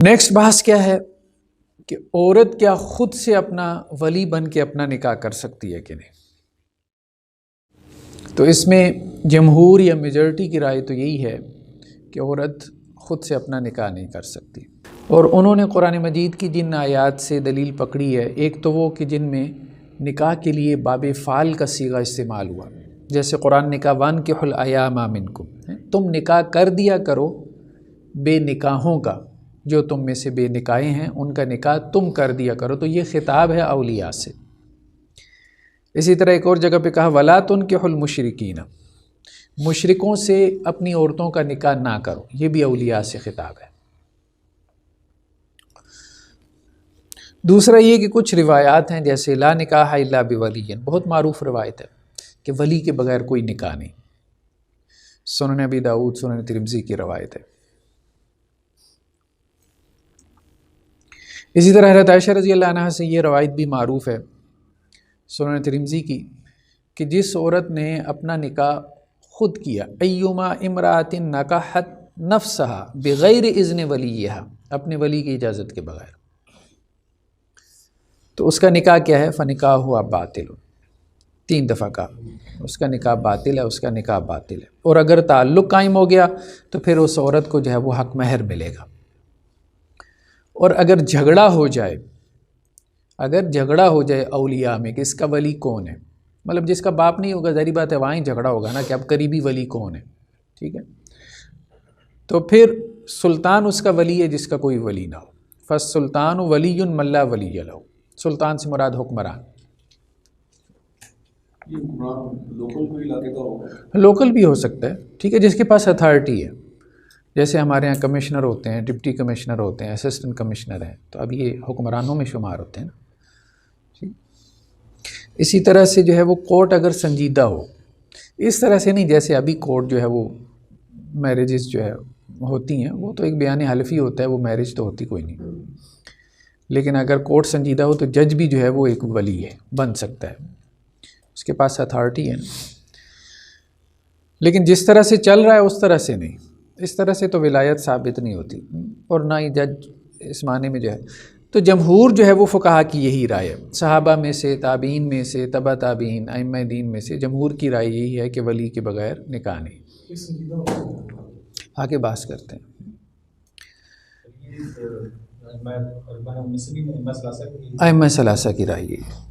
Next بحث کیا ہے کہ عورت کیا خود سے اپنا ولی بن کے اپنا نکاح کر سکتی ہے کہ نہیں؟ تو اس میں جمہور یا میجورٹی کی رائے تو یہی ہے کہ عورت خود سے اپنا نکاح نہیں کر سکتی، اور انہوں نے قرآن مجید کی جن آیات سے دلیل پکڑی ہے، ایک تو وہ کہ جن میں نکاح کے لیے باب فعل کا صیغہ استعمال ہوا، جیسے قرآن نے کہا وانکحوا الایام منکم، تم نکاح کر دیا کرو بے نکاحوں کا، جو تم میں سے بے نکاح ہیں ان کا نکاح تم کر دیا کرو، تو یہ خطاب ہے اولیاء سے۔ اسی طرح ایک اور جگہ پہ کہا ولا تنکحوا المشرکین، مشرکوں سے اپنی عورتوں کا نکاح نہ کرو، یہ بھی اولیاء سے خطاب ہے۔ دوسرا یہ کہ کچھ روایات ہیں جیسے لا نکاح الا بولی، بہت معروف روایت ہے کہ ولی کے بغیر کوئی نکاح نہیں، سنن ابی داؤد سنن ترمذی کی روایت ہے۔ اسی طرح حضرت عائشہ رضی اللہ عنہا سے یہ روایت بھی معروف ہے سنن ترمذی کی کہ جس عورت نے اپنا نکاح خود کیا، ایما امرأۃ نکحت نفسها بغیر اذن ولیہا، اپنے ولی کی اجازت کے بغیر، تو اس کا نکاح کیا ہے؟ فنکاحها باطل، 3 دفعہ کہا اس کا نکاح باطل ہے، اس کا نکاح باطل ہے۔ اور اگر تعلق قائم ہو گیا تو پھر اس عورت کو جو ہے وہ حق مہر ملے گا۔ اور اگر جھگڑا ہو جائے، اولیاء میں کہ اس کا ولی کون ہے، مطلب جس کا باپ نہیں ہوگا، ظاہری بات ہے وہاں ہی جھگڑا ہوگا نا کہ اب قریبی ولی کون ہے، ٹھیک ہے، تو پھر سلطان اس کا ولی ہے جس کا کوئی ولی نہ ہو، فالسلطان ولی من لا ولی لہ، سلطان سے مراد حکمران۔ لوکل بھی ہو سکتا ہے، ٹھیک ہے، جس کے پاس اتھارٹی ہے، جیسے ہمارے ہاں کمشنر ہوتے ہیں، ڈپٹی کمشنر ہوتے ہیں، اسسٹنٹ کمشنر ہیں، تو اب یہ حکمرانوں میں شمار ہوتے ہیں نا۔ اسی طرح سے جو ہے وہ کورٹ اگر سنجیدہ ہو، اس طرح سے نہیں جیسے ابھی کورٹ جو ہے وہ میرجز جو ہے ہوتی ہیں وہ تو ایک بیان حلفی ہوتا ہے، وہ میرج تو ہوتی کوئی نہیں، لیکن اگر کورٹ سنجیدہ ہو تو جج بھی جو ہے وہ ایک ولی ہے، بن سکتا ہے، اس کے پاس اتھارٹی ہے نا۔ لیکن جس طرح سے چل رہا ہے اس طرح سے نہیں، اس طرح سے تو ولایت ثابت نہیں ہوتی، اور نہ ہی جج اس معنی میں جو ہے۔ تو جمہور جو ہے وہ فقہا کی یہی رائے ہے، صحابہ میں سے، تابعین میں سے، تبع تابعین، ائمہ دین میں سے جمہور کی رائے یہی ہے کہ ولی کے بغیر نکاح نہیں۔ آگے بحث کرتے ہیں۔ ائمہ ثلاثہ کی رائے یہی ہے۔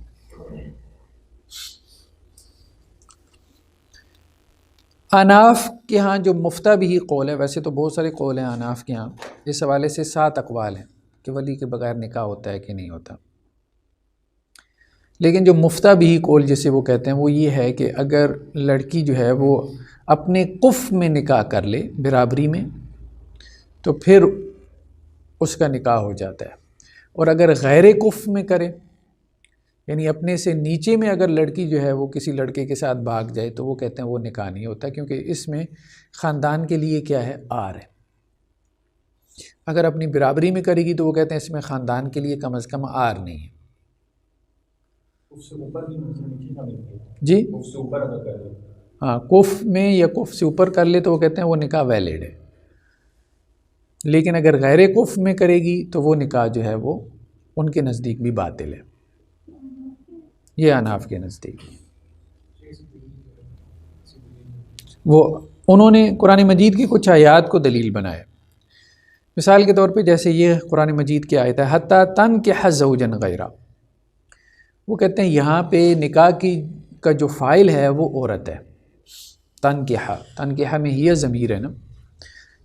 احناف کے ہاں جو مفتہ بھی قول ہے، ویسے تو بہت سارے قول ہیں احناف کے ہاں، اس حوالے سے 7 اقوال ہیں کہ ولی کے بغیر نکاح ہوتا ہے کہ نہیں ہوتا، لیکن جو مفتہ بھی قول جسے وہ کہتے ہیں وہ یہ ہے کہ اگر لڑکی جو ہے وہ اپنے قف میں نکاح کر لے، برابری میں، تو پھر اس کا نکاح ہو جاتا ہے، اور اگر غیر قف میں کرے، یعنی اپنے سے نیچے میں اگر لڑکی جو ہے وہ کسی لڑکے کے ساتھ بھاگ جائے، تو وہ کہتے ہیں وہ نکاح نہیں ہوتا، کیونکہ اس میں خاندان کے لیے کیا ہے؟ آر ہے۔ اگر اپنی برابری میں کرے گی تو وہ کہتے ہیں اس میں خاندان کے لیے کم از کم آر نہیں ہے۔ جی ہاں، کف میں یا کف سے اوپر کر لے تو وہ کہتے ہیں وہ نکاح ویلڈ ہے، لیکن اگر غیر کف میں کرے گی تو وہ نکاح جو ہے وہ ان کے نزدیک بھی باطل ہے، یہ احناف کے نزدیک۔ وہ انہوں نے قرآن مجید کی کچھ آیات کو دلیل بنایا، مثال کے طور پہ جیسے یہ قرآن مجید کی آیت ہے حتیٰ تنکح زوجا غیرہ، وہ کہتے ہیں یہاں پہ نکاح کا جو فاعل ہے وہ عورت ہے، تنکحہ میں ہی ضمیر ہے نا،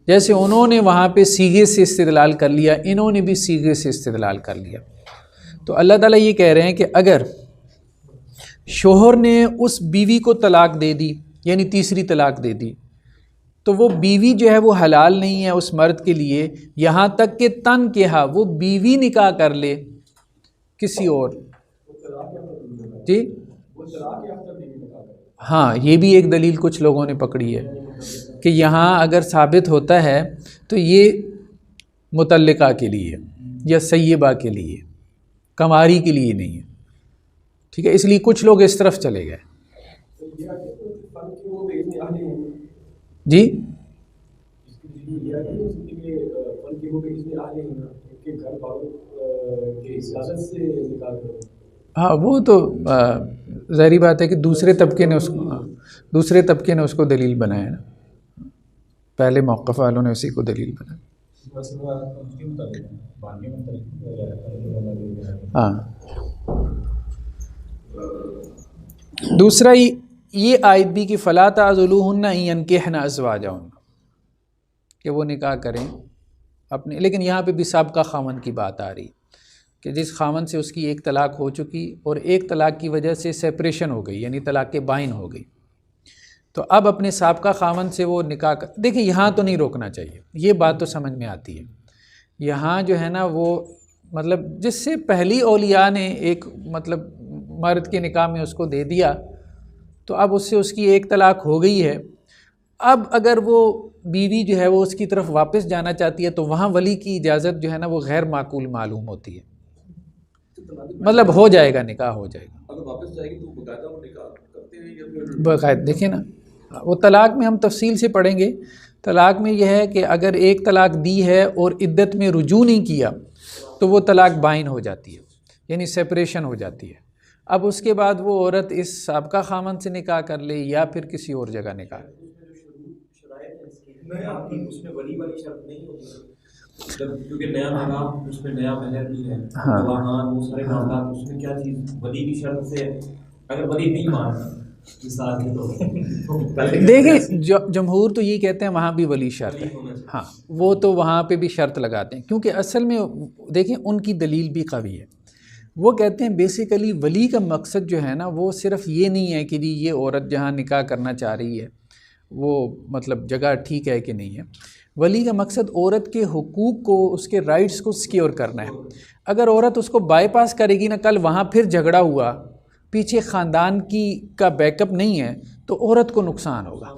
جیسے انہوں نے وہاں پہ صیغے سے استدلال کر لیا، انہوں نے بھی صیغے سے استدلال کر لیا، تو اللہ تعالیٰ یہ کہہ رہے ہیں کہ اگر شوہر نے اس بیوی کو طلاق دے دی، یعنی تیسری طلاق دے دی، تو وہ بیوی جو ہے وہ حلال نہیں ہے اس مرد کے لیے، یہاں تک کہ تنکحہ، وہ بیوی نکاح کر لے کسی اور۔ جی ہاں، یہ بھی ایک دلیل کچھ لوگوں نے پکڑی ہے کہ یہاں اگر ثابت ہوتا ہے تو یہ مطلقہ کے لیے یا سیبہ کے لیے، کماری کے لیے نہیں ہے، ٹھیک ہے، اس لیے کچھ لوگ اس طرف چلے گئے۔ جی ہاں وہ تو ظاہری بات ہے کہ دوسرے طبقے نے اس کو دلیل بنایا نا، پہلے موقف والوں نے اسی کو دلیل بنایا. ہاں دوسرا یہ آیت بھی کہ فَلَا تَعْضُلُوهُنَّ أَن يَنكِحْنَ أَزْوَاجَهُنَّ، کہ وہ نکاح کریں اپنے. لیکن یہاں پہ بھی سابقہ خاوند کی بات آ رہی کہ جس خاوند سے اس کی ایک طلاق ہو چکی اور ایک طلاق کی وجہ سے سیپریشن ہو گئی، یعنی طلاق بائن ہو گئی، تو اب اپنے سابقہ خاوند سے وہ نکاح دیکھیں یہاں تو نہیں روکنا چاہیے، یہ بات تو سمجھ میں آتی ہے. یہاں جو ہے نا وہ مطلب جس سے پہلی اولیاء نے ایک مطلب مرد کے نکاح میں اس کو دے دیا، تو اب اس سے اس کی ایک طلاق ہو گئی ہے. اب اگر وہ بیوی جو ہے وہ اس کی طرف واپس جانا چاہتی ہے تو وہاں ولی کی اجازت جو ہے نا وہ غیر معقول معلوم ہوتی ہے. مطلب ہو جائے گا، نکاح ہو جائے گا. اگر واپس جائے گی تو باقاعدہ وہ نکاح کرتے ہیں یا پھر باقاعدہ دیکھیں نا وہ طلاق میں ہم تفصیل سے پڑھیں گے. طلاق میں یہ ہے کہ اگر ایک طلاق دی ہے اور عدت میں رجوع نہیں کیا تو وہ طلاق بائن ہو جاتی ہے، یعنی سیپریشن ہو جاتی ہے. اب اس کے بعد وہ عورت اس سابقہ خامن سے نکاح کر لے یا پھر کسی اور جگہ نکاح. اس میں ولی والی شرط نہیں ہوتی کیونکہ نیا نکاح اس میں نیا مہر بھی ہے، وہ سارے معاملات اس میں کیا چیز ولی کی شرط سے اگر ولی نہیں مانتا دیکھیں جمہور تو یہ کہتے ہیں وہاں بھی ولی شرط ہے. ہاں وہ تو وہاں پہ بھی شرط لگاتے ہیں کیونکہ اصل میں دیکھیں ان کی دلیل بھی قوی ہے. وہ کہتے ہیں بیسیکلی ولی کا مقصد جو ہے نا وہ صرف یہ نہیں ہے کہ جی یہ عورت جہاں نکاح کرنا چاہ رہی ہے وہ مطلب جگہ ٹھیک ہے کہ نہیں ہے. ولی کا مقصد عورت کے حقوق کو، اس کے رائٹس کو سیکیور کرنا ہے. اگر عورت اس کو بائی پاس کرے گی نا، کل وہاں پھر جھگڑا ہوا، پیچھے خاندان کا بیک اپ نہیں ہے تو عورت کو نقصان ہوگا.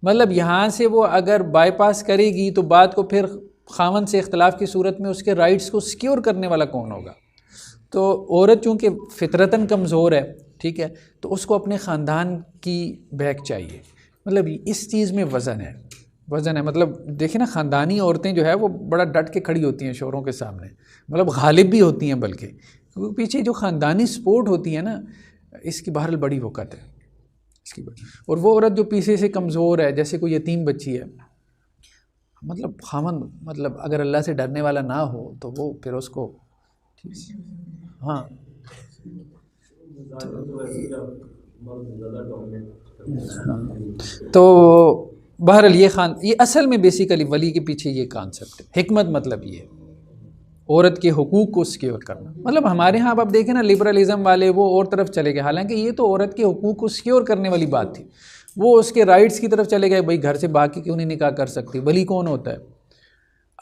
مطلب یہاں سے وہ اگر بائی پاس کرے گی تو بعد کو پھر خاوند سے اختلاف کی صورت میں اس کے رائٹس کو سیکیور کرنے والا کون ہوگا؟ تو عورت چونکہ فطرتاً کمزور ہے، ٹھیک ہے، تو اس کو اپنے خاندان کی بیک چاہیے. مطلب اس چیز میں وزن ہے. مطلب دیکھیں نا خاندانی عورتیں جو ہے وہ بڑا ڈٹ کے کھڑی ہوتی ہیں شوہروں کے سامنے، مطلب غالب بھی ہوتی ہیں بلکہ، کیونکہ پیچھے جو خاندانی سپورٹ ہوتی ہے نا اس کی بہرحال بڑی وقت ہے اس کی بڑی. اور وہ عورت جو پیچھے سے کمزور ہے، جیسے کوئی یتیم بچی ہے، مطلب خاوند مطلب اگر اللہ سے ڈرنے والا نہ ہو تو وہ پھر اس کو ہاں تو بہرحال یہ اصل میں بیسیکلی ولی کے پیچھے یہ کانسیپٹ ہے. حکمت مطلب یہ ہے عورت کے حقوق کو سیکیور کرنا. مطلب ہمارے ہاں اب دیکھیں نا لبرلزم والے وہ اور طرف چلے گئے، حالانکہ یہ تو عورت کے حقوق کو سیکیور کرنے والی بات تھی. وہ اس کے رائٹس کی طرف چلے گئے، بھائی گھر سے باقی کیوں نہیں نکاح کر سکتی، ولی کون ہوتا ہے.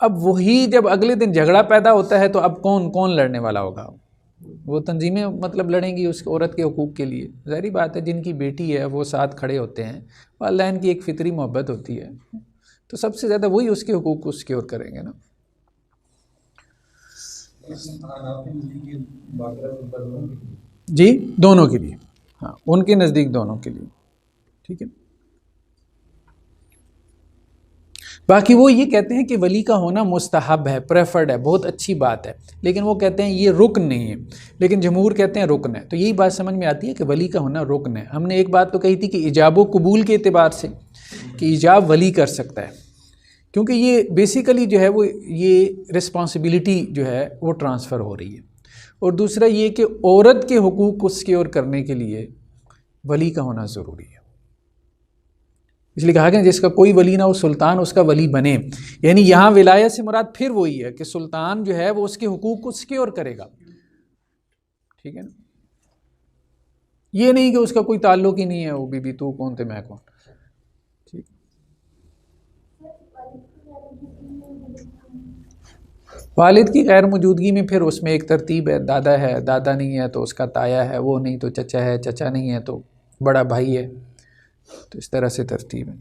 اب وہی جب اگلے دن جھگڑا پیدا ہوتا ہے تو اب کون لڑنے والا ہوگا؟ وہ تنظیمیں مطلب لڑیں گی اس عورت کے حقوق کے لیے. ظاہری بات ہے جن کی بیٹی ہے وہ ساتھ کھڑے ہوتے ہیں، والدین کی ایک فطری محبت ہوتی ہے، تو سب سے زیادہ وہی اس کے حقوق کو سیکیور کریں گے نا. جی دونوں کے لیے، ہاں ان کے نزدیک دونوں کے لیے ٹھیک ہے. باقی وہ یہ کہتے ہیں کہ ولی کا ہونا مستحب ہے، پریفرڈ ہے، بہت اچھی بات ہے، لیکن وہ کہتے ہیں یہ رکن نہیں ہے. لیکن جمہور کہتے ہیں رکن ہے. تو یہی بات سمجھ میں آتی ہے کہ ولی کا ہونا رکن ہے. ہم نے ایک بات تو کہی تھی کہ ایجاب و قبول کے اعتبار سے کہ ایجاب ولی کر سکتا ہے، کیونکہ یہ بیسیکلی جو ہے وہ یہ رسپانسبلٹی جو ہے وہ ٹرانسفر ہو رہی ہے. اور دوسرا یہ کہ عورت کے حقوق کو سیکیور کرنے کے لیے ولی کا ہونا ضروری ہے. اس لیے کہا کہ جس کا کوئی ولی نہ ہو سلطان اس کا ولی بنے. یعنی یہاں ولایت سے مراد پھر وہی ہے کہ سلطان جو ہے وہ اس کے حقوق کو سیکیور کرے گا. ٹھیک ہے نا، یہ نہیں کہ اس کا کوئی تعلق ہی نہیں ہے، وہ بی بی تو کون تھے میں کون. ٹھیک، والد کی غیر موجودگی میں پھر اس میں ایک ترتیب ہے. دادا ہے، دادا نہیں ہے تو اس کا تایا ہے، وہ نہیں تو چچا ہے، چچا نہیں ہے تو بڑا بھائی ہے. تو اس طرح سے ترتیب ہے.